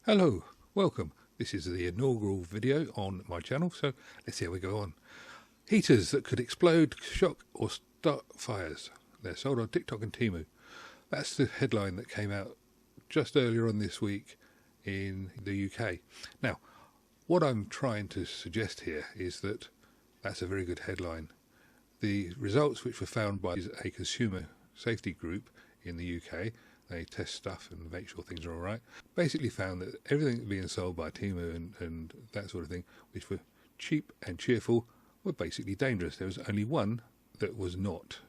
Hello, welcome. This is the inaugural video on my channel, so let's see how we go on. Heaters that could explode, shock or start fires. They're sold on TikTok and Temu. That's the headline that came out just earlier on this week in the UK. Now, what I'm trying to suggest here is that that's a very good headline. The results which were found by a consumer safety group in the UK, they test stuff and make sure things are all right, basically found that everything being sold by Temu and that sort of thing, which were cheap and cheerful, were basically dangerous. There was only one that was not,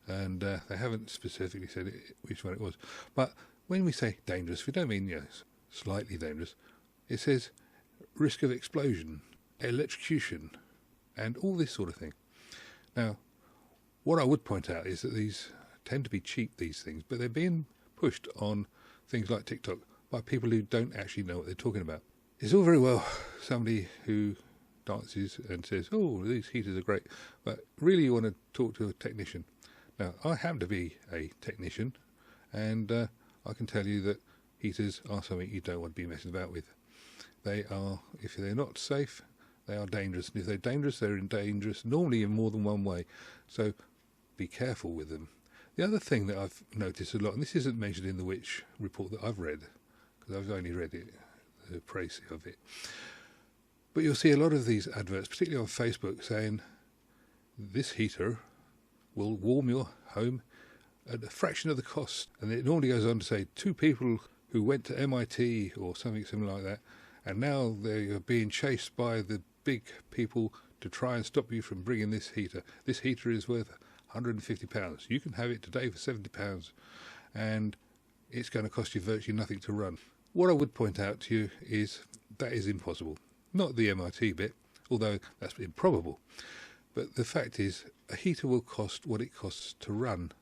and they haven't specifically said which one it was. But when we say dangerous, we don't mean slightly dangerous. It says risk of explosion, electrocution, and all this sort of thing. Now, what I would point out is that these tend to be cheap, these things, but they're being pushed on things like TikTok by people who don't actually know what they're talking about. It's all very well somebody who dances and says, oh, these heaters are great, but really you want to talk to a technician. Now, I happen to be a technician, and I can tell you that heaters are something you don't want to be messing about with. They are, if they're not safe, they are dangerous, and if they're dangerous, they're dangerous normally in more than one way, so be careful with them. The other thing that I've noticed a lot, and this isn't mentioned in the Which report that I've read, because I've only read it, the praise of it, but you'll see a lot of these adverts, particularly on Facebook, saying this heater will warm your home at a fraction of the cost. And it normally goes on to say 2 people who went to MIT or something similar like that, and now they are being chased by the big people to try and stop you from bringing this heater. This heater is worth £150. You can have it today for £70, and it's going to cost you virtually nothing to run. What I would point out to you is that is impossible. Not the MIT bit, although that's improbable. But the fact is, a heater will cost what it costs to run.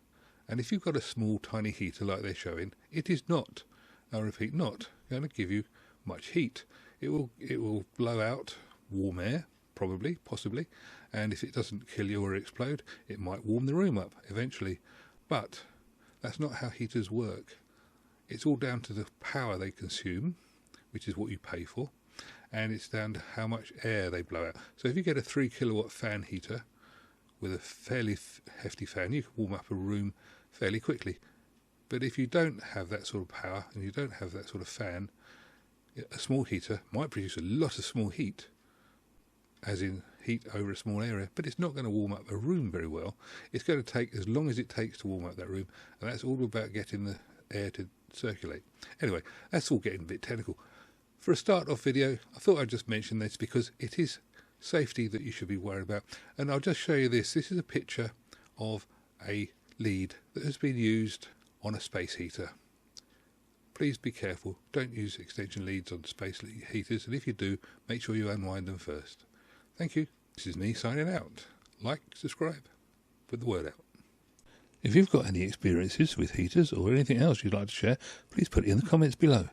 And if you've got a small, tiny heater like they're showing, it is not, I repeat, not going to give you much heat. It will blow out warm air, probably, possibly, and if it doesn't kill you or explode, it might warm the room up eventually. But that's not how heaters work. It's all down to the power they consume, which is what you pay for, and it's down to how much air they blow out. So if you get a 3 kilowatt fan heater with a fairly hefty fan, you can warm up a room fairly quickly. But if you don't have that sort of power and you don't have that sort of fan, a small heater might produce a lot of small heat, as in heat over a small area, but it's not going to warm up a room very well. It's going to take as long as it takes to warm up that room, and that's all about getting the air to circulate. Anyway, that's all getting a bit technical. For a start-off video, I thought I'd just mention this because it is safety that you should be worried about. And I'll just show you this. This is a picture of a lead that has been used on a space heater. Please be careful. Don't use extension leads on space heaters, and if you do, make sure you unwind them first. Thank you. This is me signing out. Like, subscribe, put the word out. If you've got any experiences with heaters or anything else you'd like to share, please put it in the comments below.